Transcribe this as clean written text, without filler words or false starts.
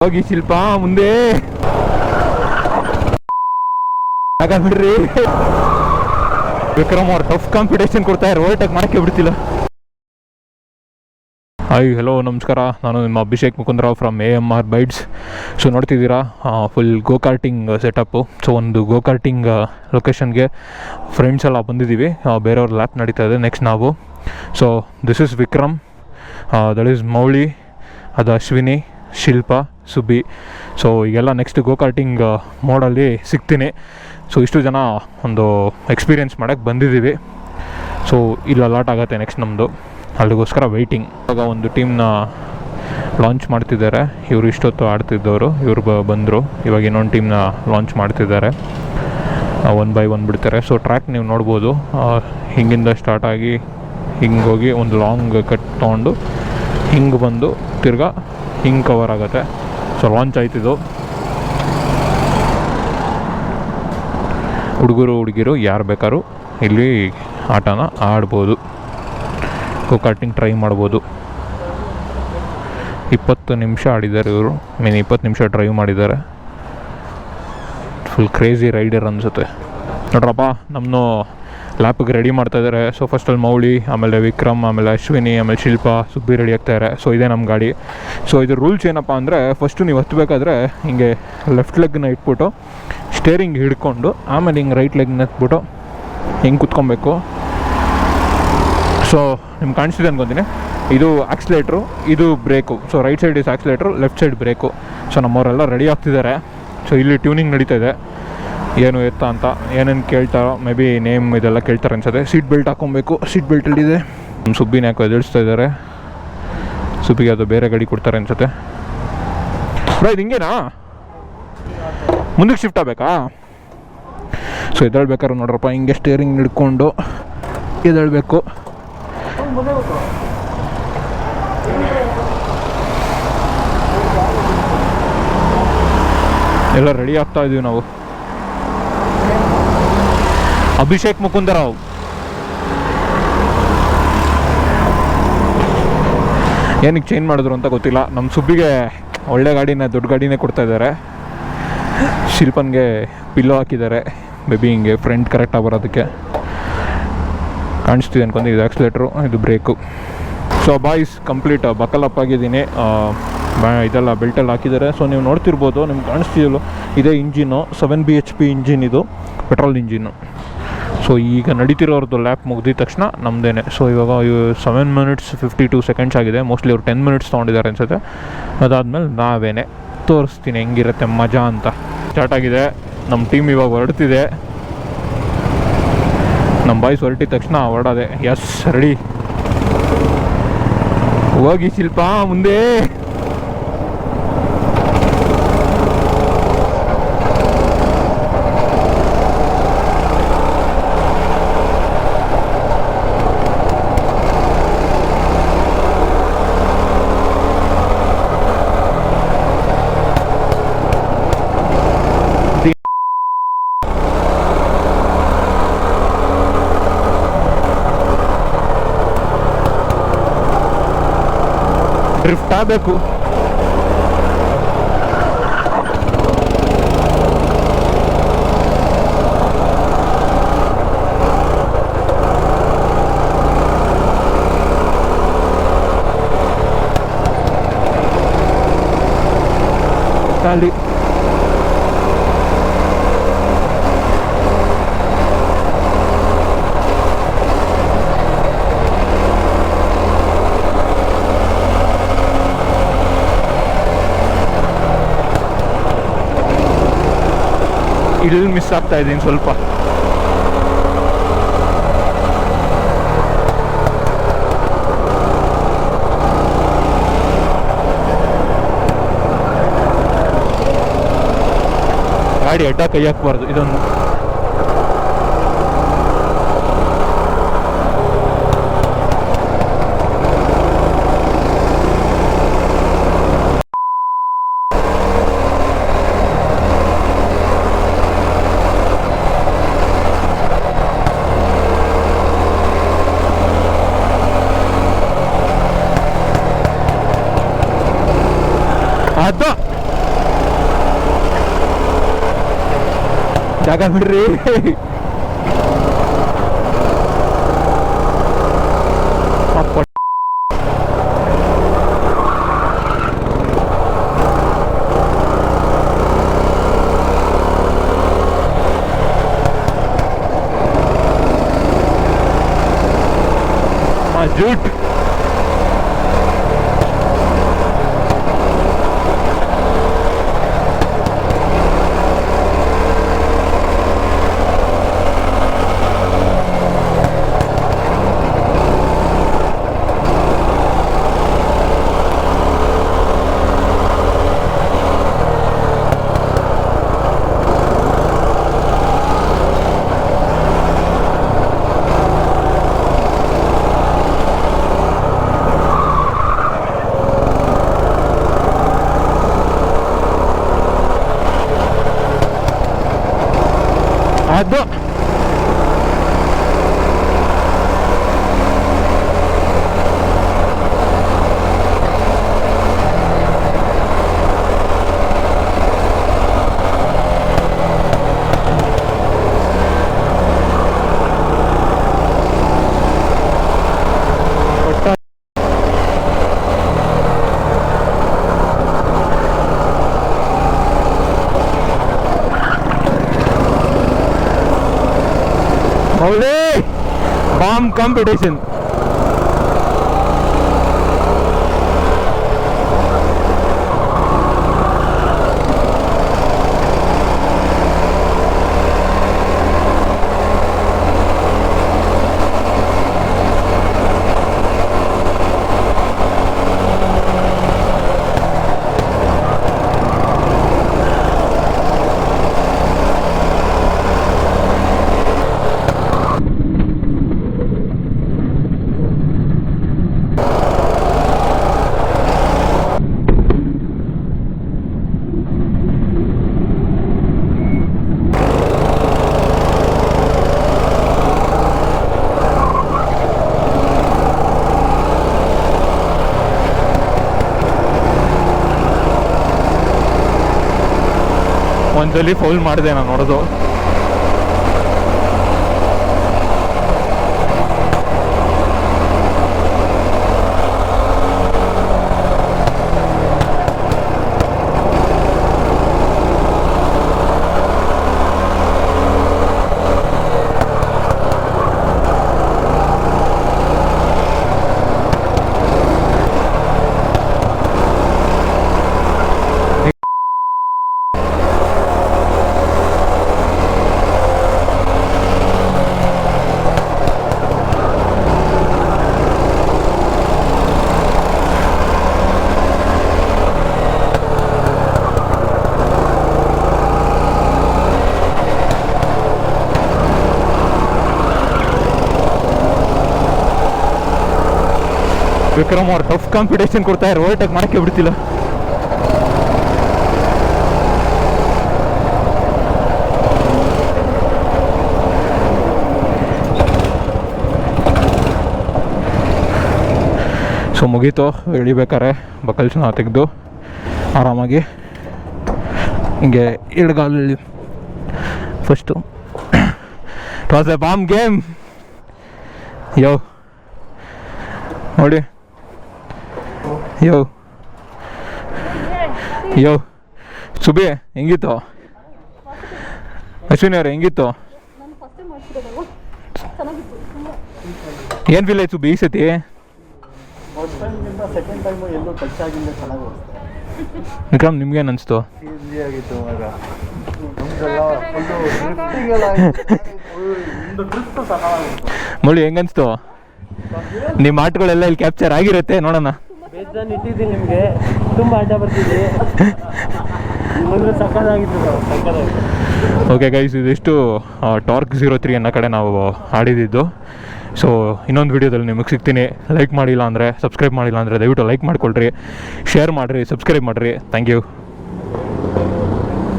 ಹೋಗಿ ಶಿಲ್ಪ ಮುಂದೆ ಬಿಡ್ರಿ. ವಿಕ್ರಮ್ ಅವ್ರು ಟಫ್ ಕಾಂಪಿಟೇಷನ್ ಕೊಡ್ತಾ ಇರೋ ಓವರ್ಟೇಕ್ ಮಾಡಕ್ಕೆ ಬಿಡ್ತಿಲ್ಲ. ಹಾಯ್ ಹಲೋ ನಮಸ್ಕಾರ, ನಾನು ನಿಮ್ಮ ಅಭಿಷೇಕ್ ಮುಕುಂದರಾವ್ ಫ್ರಮ್ amrbytes. ಸೊ ನೋಡ್ತಿದ್ದೀರಾ ಫುಲ್ ಗೋಕಾರ್ಟಿಂಗ್ ಸೆಟಪ್ಪು. ಸೊ ಒಂದು ಗೋಕಾರ್ಟಿಂಗ್ ಲೊಕೇಶನ್ಗೆ ಫ್ರೆಂಡ್ಸ್ ಎಲ್ಲ ಬಂದಿದ್ದೀವಿ. ಬೇರೆಯವ್ರ ಲ್ಯಾಪ್ ನಡೀತಾ ಇದೆ. ನೆಕ್ಸ್ಟ್ ನಾವು so this is Vikram, that is Mouli, ಅದು ಅಶ್ವಿನಿ, ಶಿಲ್ಪ, ಸುಬ್ಬಿ. ಸೊ ಈಗೆಲ್ಲ ನೆಕ್ಸ್ಟ್ ಗೋಕಾರ್ಟಿಂಗ್ ಮೋಡಲ್ಲಿ ಸಿಗ್ತೀನಿ. ಸೊ ಇಷ್ಟು ಜನ ಒಂದು ಎಕ್ಸ್ಪೀರಿಯೆನ್ಸ್ ಮಾಡೋಕ್ಕೆ ಬಂದಿದ್ದೀವಿ. ಸೊ ಇಲ್ಲಿ ಅಲಾಟ್ ಆಗುತ್ತೆ ನೆಕ್ಸ್ಟ್ ನಮ್ಮದು, ಅಲ್ಲಿಗೋಸ್ಕರ ವೆಯ್ಟಿಂಗ್. ಇವಾಗ ಒಂದು ಟೀಮ್ನ ಲಾಂಚ್ ಮಾಡ್ತಿದ್ದಾರೆ. ಇವರು ಇಷ್ಟೊತ್ತು ಆಡ್ತಿದ್ದವರು, ಇವರು ಬಂದರು. ಇವಾಗ ಇನ್ನೊಂದು ಟೀಮ್ನ ಲಾಂಚ್ ಮಾಡ್ತಿದ್ದಾರೆ. 1 by 1 ಬಿಡ್ತಾರೆ. ಸೊ ಟ್ರ್ಯಾಕ್ ನೀವು ನೋಡ್ಬೋದು, ಹಿಂಗಿಂದ ಸ್ಟಾರ್ಟ್ ಆಗಿ ಹಿಂಗೆ ಹೋಗಿ ಒಂದು ಲಾಂಗ್ ಕಟ್ ತೊಗೊಂಡು ಹಿಂಗೆ ಬಂದು ತಿರ್ಗಾ ಹಿಂಗೆ ಕವರ್ ಆಗುತ್ತೆ. ಸೊ ಲಾಂಚ್ ಆಯ್ತಿದ್ದು. ಹುಡುಗರು ಹುಡುಗಿರು ಯಾರು ಬೇಕಾದ್ರೂ ಇಲ್ಲಿ ಆಟನ ಆಡ್ಬೋದು, ಗೋಕಾರ್ಟಿಂಗ್ ಟ್ರೈ ಮಾಡ್ಬೋದು. 20 ನಿಮಿಷ ಆಡಿದ್ದಾರೆ ಇವರು, 20 ನಿಮಿಷ ಡ್ರೈವ್ ಮಾಡಿದ್ದಾರೆ. ಫುಲ್ ಕ್ರೇಜಿ ರೈಡರ್ ಅನಿಸುತ್ತೆ ನೋಡ್ರಪ್ಪ. ನಮ್ಮನ್ನು ಲ್ಯಾಪಿಗೆ ರೆಡಿ ಮಾಡ್ತಾಯಿದ್ದಾರೆ. ಸೊ ಫಸ್ಟಲ್ಲಿ ಮೌಳಿ, ಆಮೇಲೆ ವಿಕ್ರಮ್, ಆಮೇಲೆ ಅಶ್ವಿನಿ, ಆಮೇಲೆ ಶಿಲ್ಪ, ಸುಬ್ಬಿ ರೆಡಿ ಆಗ್ತಾಯಿದ್ದಾರೆ. ಸೊ ಇದೇ ನಮ್ಮ ಗಾಡಿ. ಸೊ ಇದು ರೂಲ್ಸ್ ಏನಪ್ಪ ಅಂದರೆ, ಫಸ್ಟು ನೀವು ಹತ್ತಬೇಕಾದ್ರೆ ಹಿಂಗೆ ಲೆಫ್ಟ್ ಲೆಗ್ನ ಇಟ್ಬಿಟ್ಟು ಸ್ಟೇರಿಂಗ್ ಹಿಡ್ಕೊಂಡು ಆಮೇಲೆ ಹಿಂಗೆ ರೈಟ್ ಲೆಗ್ನ ಎತ್ಬಿಟ್ಟು ಹಿಂಗೆ ಕುತ್ಕೊಬೇಕು. ಸೊ ನಿಮ್ಗೆ ಕಾಣಿಸ್ತಿದೆ ಅನ್ಕೊತೀನಿ, ಇದು ಆಕ್ಸಿಲೇಟ್ರು, ಇದು brake. So right side is accelerator, left side brake. So ನಮ್ಮವರೆಲ್ಲ ರೆಡಿ ಆಗ್ತಿದ್ದಾರೆ. ಸೊ ಇಲ್ಲಿ ಟ್ಯೂನಿಂಗ್ ನಡೀತಾ ಇದೆ, ಏನು ಎತ್ತ ಅಂತ ಏನೇನು ಕೇಳ್ತಾರೋ, ಮೇ ಬಿ ನೇಮ್ ಇದೆಲ್ಲ ಕೇಳ್ತಾರೆ ಅನ್ಸುತ್ತೆ. ಸೀಟ್ ಬೆಲ್ಟ್ ಹಾಕ್ಕೊಬೇಕು, ಸೀಟ್ ಬೆಲ್ಟಲ್ಲಿದೆ. ನಮ್ಮ ಸುಬ್ಬಿನ ಯಾಕೋ ಎದುರಿಸ್ತಾ ಇದ್ದಾರೆ. ಸುಬ್ಬಿಗೆ ಅದು ಬೇರೆ ಗಾಡಿ ಕೊಡ್ತಾರೆ ಅನ್ಸುತ್ತೆ. ಬ್ರೋ ಇದು ಹಿಂಗೇನಾ, ಮುಂದಕ್ಕೆ ಶಿಫ್ಟ್ ಆಗಬೇಕಾ? ಸೊ ಎದ್ದೇಳ್ಬೇಕಾದ್ರೆ ನೋಡ್ರಪ್ಪ, ಹಿಂಗೆ ಸ್ಟೇರಿಂಗ್ ಹಿಡ್ಕೊಂಡು ಎದ್ದೇಳಬೇಕು. ಎಲ್ಲ ರೆಡಿ ಆಗ್ತಾ ಇದೀವಿ ನಾವು. ಅಭಿಷೇಕ್ ಮುಕುಂದರಾವ್. ಏನಕ್ಕೆ ಚೇಂಜ್ ಮಾಡಿದ್ರು ಅಂತ ಗೊತ್ತಿಲ್ಲ. ನಮ್ಮ ಸುಬ್ಬಿಗೆ ಒಳ್ಳೆ ಗಾಡಿನ, ದೊಡ್ಡ ಗಾಡಿನೇ ಕೊಡ್ತಾ ಇದ್ದಾರೆ. ಶಿಲ್ಪನ್ಗೆ ಪಿಲ್ಲೋ ಹಾಕಿದ್ದಾರೆ, ಮೇಬಿ ಹಿಂಗೆ ಫ್ರಂಟ್ ಕರೆಕ್ಟಾಗಿ ಬರೋದಕ್ಕೆ. ಕಾಣಿಸ್ತಿದೆ ಅನ್ಕೊಂಡು, ಇದು ಆಕ್ಸಿಲೇಟ್ರು, ಇದು ಬ್ರೇಕು. ಸೊ ಬಾಯ್ಸ್ ಕಂಪ್ಲೀಟ್ ಬಕಲಪ್ ಆಗಿದ್ದೀನಿ. ಇದೆಲ್ಲ ಬೆಲ್ಟಲ್ಲಿ ಹಾಕಿದ್ದಾರೆ. ಸೊ ನೀವು ನೋಡ್ತಿರ್ಬೋದು, ನಿಮ್ಗೆ ಕಾಣಿಸ್ತಿದೆಯಲ್ಲ, ಇದೇ ಇಂಜಿನ್ನು, 7 bhp ಇಂಜಿನ್, ಇದು ಪೆಟ್ರೋಲ್ ಇಂಜಿನ್ನು. ಸೊ ಈಗ ನಡೀತಿರೋರ್ದು ಲ್ಯಾಪ್ ಮುಗಿದ ತಕ್ಷಣ ನಮ್ಮದೇನೆ. ಸೊ ಇವಾಗ 7 minutes 52 seconds ಆಗಿದೆ. ಮೋಸ್ಟ್ಲಿ ಇವ್ರು 10 minutes ತೊಗೊಂಡಿದ್ದಾರೆ ಅನ್ಸುತ್ತೆ. ಅದಾದಮೇಲೆ ನಾವೇನೆ ತೋರಿಸ್ತೀನಿ ಹೆಂಗಿರುತ್ತೆ ಮಜಾ ಅಂತ. ಸ್ಟಾರ್ಟ್ ಆಗಿದೆ, ನಮ್ಮ ಟೀಮ್ ಇವಾಗ ಹೊರಡ್ತಿದೆ. ನಮ್ಮ ಬಾಯ್ಸ್ ಹೊರಟಿದ ತಕ್ಷಣ ಹೊರಡೋದೆ. ಎಸ್ ರೆಡಿ, ಹೋಗಿ ಶಿಲ್ಪ ಮುಂದೆ. ಡ್ರಿಫ್ಟ್ ಆಗಬೇಕು. ಖಾಲಿ ಇಲ್ಲಿ ಮಿಸ್ ಆಗ್ತಾ ಇದ್ದೀನಿ ಸ್ವಲ್ಪ. ಗಾಡಿ ಅಡ್ಡ ಕೈ ಹಾಕ್ಬಾರ್ದು. ಇದೊಂದು ಅದ ಜಾಗ ಬಿಡ್ರಿ. ಜೂಟ್ ಅದು Holy bomb competition. ಒಂದ್ಸಲಿ ಫೌಲ್ ಮಾಡಿದೆ ನಾನು ನೋಡೋದು. ವಿಕ್ರಮ್ ಅವ್ರು ಟಫ್ ಕಾಂಪಿಟೇಷನ್ ಕೊಡ್ತಾ ಇರೋ, ಓವರ್ಟೇಕ್ ಮಾಡೋಕ್ಕೆ ಬಿಡ್ತಿಲ್ಲ. ಸೊ ಮುಗೀತು ಇಳಿಬೇಕಾರೆ ಬಕಲ್ಸ್ನ ತೆಗೆದು ಆರಾಮಾಗಿ ಹಿಂಗೆ ಇಳ್ಗಾಲಲ್ಲಿ first it was a bomb game. ಯೋ ನೋಡಿ, ಯೋ ಯೋ ಸುಬಿ ಹೆಂಗಿತ್ತು? ಅಶ್ವಿನಿ ಅವ್ರೆ ಹೆಂಗಿತ್ತು? ಏನು ಫೀಲ್ ಆಯ್ತು ಸುಬಿ ಈ ಸತಿ? ವಿಕ್ರಮ್ ನಿಮ್ಗೇನು ಅನಿಸ್ತು? ಮುಳಿ ಹೆಂಗನ್ಸ್ತು? ನಿಮ್ಮ ಆಟಗಳೆಲ್ಲ ಇಲ್ಲಿ ಕ್ಯಾಪ್ಚರ್ ಆಗಿರುತ್ತೆ, ನೋಡೋಣ. ಇಟ್ಟಿದ್ದೀನಿ ನಿಮಗೆ, ತುಂಬ ಅಡ್ಡ ಬರ್ತಿದೆ. ಓಕೆ ಗೈಸ್, ಇದಿಷ್ಟು ಟಾರ್ಕ್ 03 ಅನ್ನೋ ಕಡೆ ನಾವು ಆಡಿದ್ದು. ಸೊ ಇನ್ನೊಂದು ವೀಡಿಯೋದಲ್ಲಿ ನಿಮಗೆ ಸಿಗ್ತೀನಿ. ಲೈಕ್ ಮಾಡಿಲ್ಲ ಅಂದರೆ, ಸಬ್ಸ್ಕ್ರೈಬ್ ಮಾಡಿಲ್ಲ ಅಂದರೆ ದಯವಿಟ್ಟು ಲೈಕ್ ಮಾಡಿಕೊಳ್ರಿ, ಶೇರ್ ಮಾಡಿರಿ, ಸಬ್ಸ್ಕ್ರೈಬ್ ಮಾಡಿರಿ. Thank you.